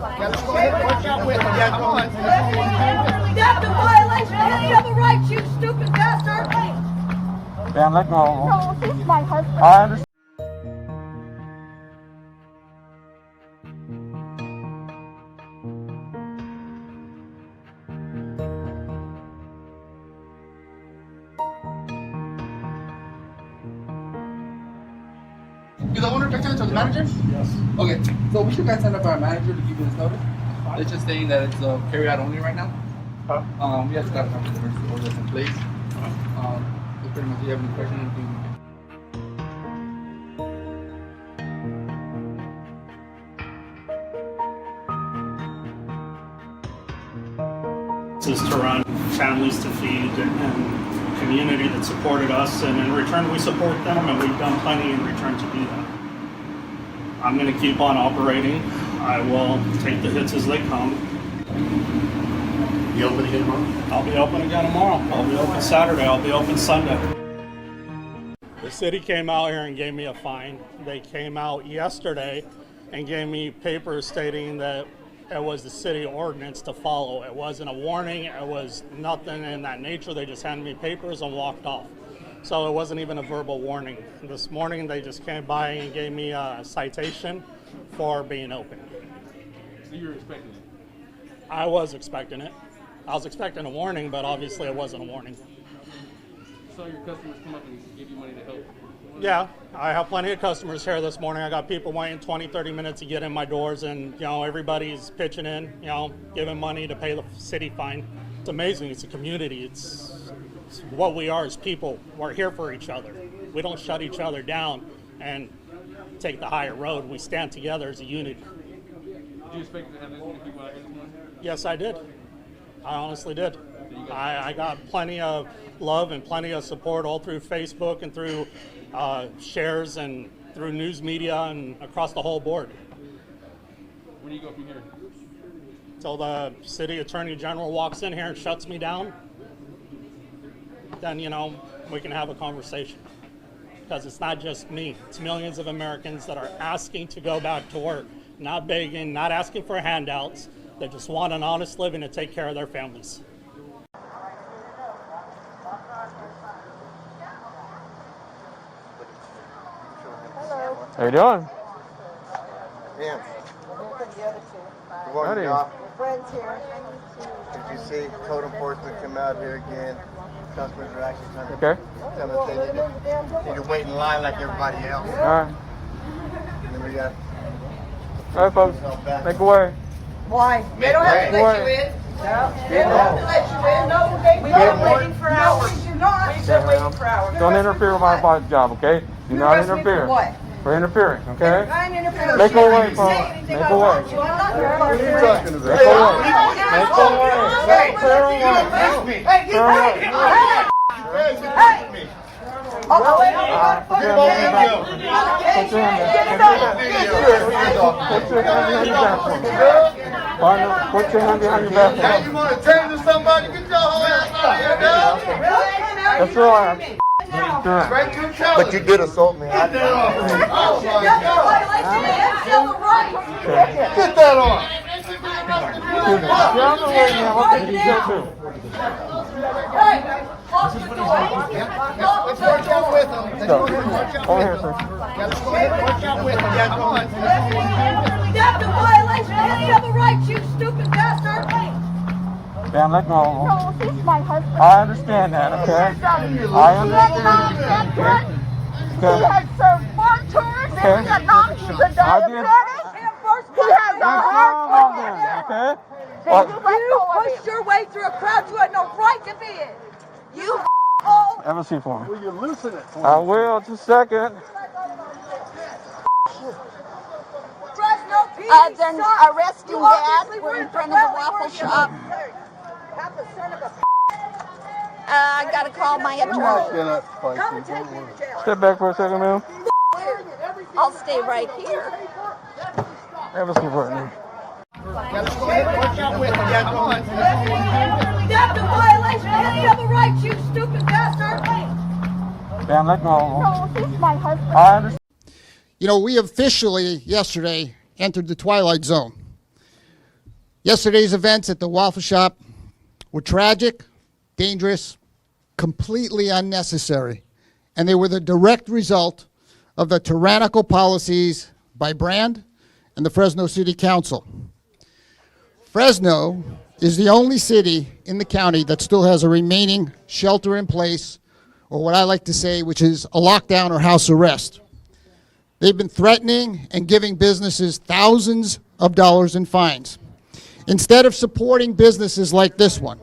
Yeah, let's go ahead and work out with them. Yeah, go on. That's a violation of any other rights, you stupid bastard! Dan, let go. No, he's my husband. I understand. You're the owner, Detained, or the manager? Yes. Okay, so we should guys send up our manager to give you this notice. It's just saying that it's carry out only right now. We have got some emergency orders in place. So pretty much, if you have any questions, anything. This is to run, families to feed, and community that supported us, and in return we support them, and we've done plenty in return to do that. I'm going to keep on operating. I will take the hits as they come. You open again tomorrow? I'll be open again tomorrow. I'll be open Saturday. I'll be open Sunday. The city came out here and gave me a fine. They came out yesterday and gave me papers stating that it was the city ordinance to follow. It wasn't a warning. It was nothing in that nature. They just handed me papers and walked off. So it wasn't even a verbal warning. This morning they just came by and gave me a citation for being open. So you were expecting it? I was expecting it. I was expecting a warning, but obviously it wasn't a warning. So your customers come up and give you money to help? Yeah, I have plenty of customers here this morning. I got people waiting 20, 30 minutes to get in my doors, and everybody's pitching in, giving money to pay the city fine. It's amazing. It's a community. It's what we are as people. We're here for each other. We don't shut each other down and take the higher road. We stand together as a unit. Did you expect to have this many people out here this morning? Yes, I did. I honestly did. I got plenty of love and plenty of support all through Facebook and through shares and through news media and across the whole board. Where do you go from here? Till the city attorney general walks in here and shuts me down, then, we can have a conversation. Because it's not just me. It's millions of Americans that are asking to go back to work, not begging, not asking for handouts. They just want an honest living to take care of their families. Hello. How you doing? Yeah. Good morning, Howdy. y'all. Friends here. Did you see code enforcement come out here again? Customers are actually trying to Okay. tell us they need to wait in line like everybody else. All right. And then we got All right, folks. Make away. Why? They don't have to let you in. No. They don't have to let you in. No, we've been waiting for hours. No, we do not. We've been waiting for hours. Don't interfere with my job, okay? Do not arrest me for interfere. what? For interfering, okay? I ain't interfering. Make away, folks. Say anything Make about away. you. I'm not your What are you partner. talking about? Make away. Make away. Hey, Clear away. Hey, Clear away. Hey! Oh, wait, Get your hand back. Put your hand behind your back. Partner, put your hand behind your back. Hey, you want to turn to somebody? Get your whole ass out here now. That's right. Right to but you did assault me. Get that off. Oh my God. Get that off. You're on the way now. What did you do too? Let's work out with them. Let's go. Over here, sir. Yeah, let's go ahead and work out with them. Yeah, go on. That's a violation of any other rights, you stupid bastard! Dan, let go. No, he's my husband. I understand that, okay? I understand. Okay? He had served 4 tours in Vietnam. He's a I did. diabetic. He has a heart problem. Okay? Then you let go of Pushed him. your way through a crowd you had no right to be in! You hole! Have a seat for me. Will you loosen it for I will, just a second. Trust no peace, Then son. arresting You Dad. obviously We're in weren't front the of the well, Waffle were you? shop. Have the son of a I gotta call my attorney. Come and take me to jail. Step back for a second, ma'am. I'll stay right here. Have a seat for me. Yeah, let's go ahead and work out with them. Yeah, go on. That's a violation of any other rights, you stupid bastard! Dan, let go. No, he's my husband. I understand. You know, we officially yesterday entered the twilight zone. Yesterday's events at the Waffle Shop were tragic, dangerous, completely unnecessary, and they were the direct result of the tyrannical policies by Brand and the Fresno City Council. Fresno is the only city in the county that still has a remaining shelter in place, or what I like to say, which is a lockdown or house arrest. They've been threatening and giving businesses thousands of dollars in fines. Instead of supporting businesses like this one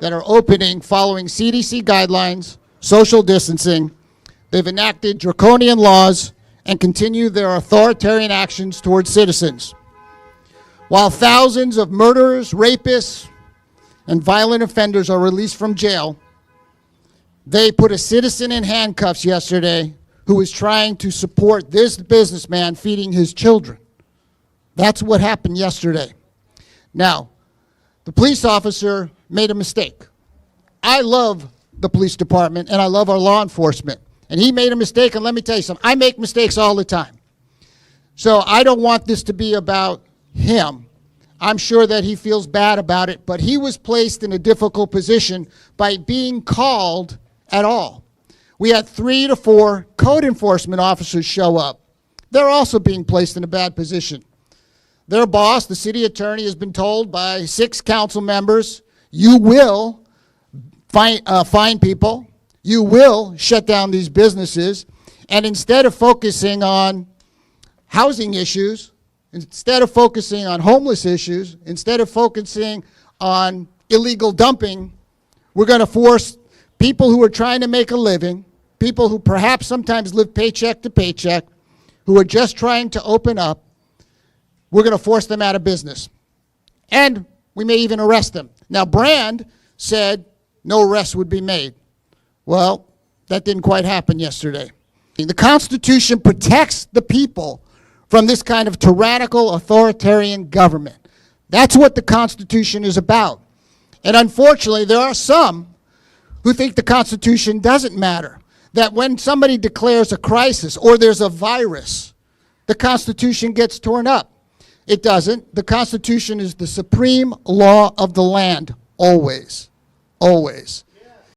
that are opening following CDC guidelines, social distancing, they've enacted draconian laws and continue their authoritarian actions towards citizens. While thousands of murderers, rapists, and violent offenders are released from jail, they put a citizen in handcuffs yesterday who was trying to support this businessman feeding his children. That's what happened yesterday. Now, the police officer made a mistake. I love the police department and I love our law enforcement. And he made a mistake, and let me tell you something, I make mistakes all the time. So I don't want this to be about him. I'm sure that he feels bad about it, but he was placed in a difficult position by being called at all. We had 3 to 4 code enforcement officers show up. They're also being placed in a bad position. Their boss, the city attorney, has been told by 6 council members, you will fine people, you will shut down these businesses, and instead of focusing on housing issues, instead of focusing on homeless issues, instead of focusing on illegal dumping, we're going to force people who are trying to make a living, people who perhaps sometimes live paycheck to paycheck, who are just trying to open up, we're going to force them out of business. And we may even arrest them. Now, Brand said no arrest would be made. Well, that didn't quite happen yesterday. The Constitution protects the people from this kind of tyrannical, authoritarian government. That's what the Constitution is about. And unfortunately, there are some who think the Constitution doesn't matter, that when somebody declares a crisis or there's a virus, the Constitution gets torn up. It doesn't. The Constitution is the supreme law of the land, always, always.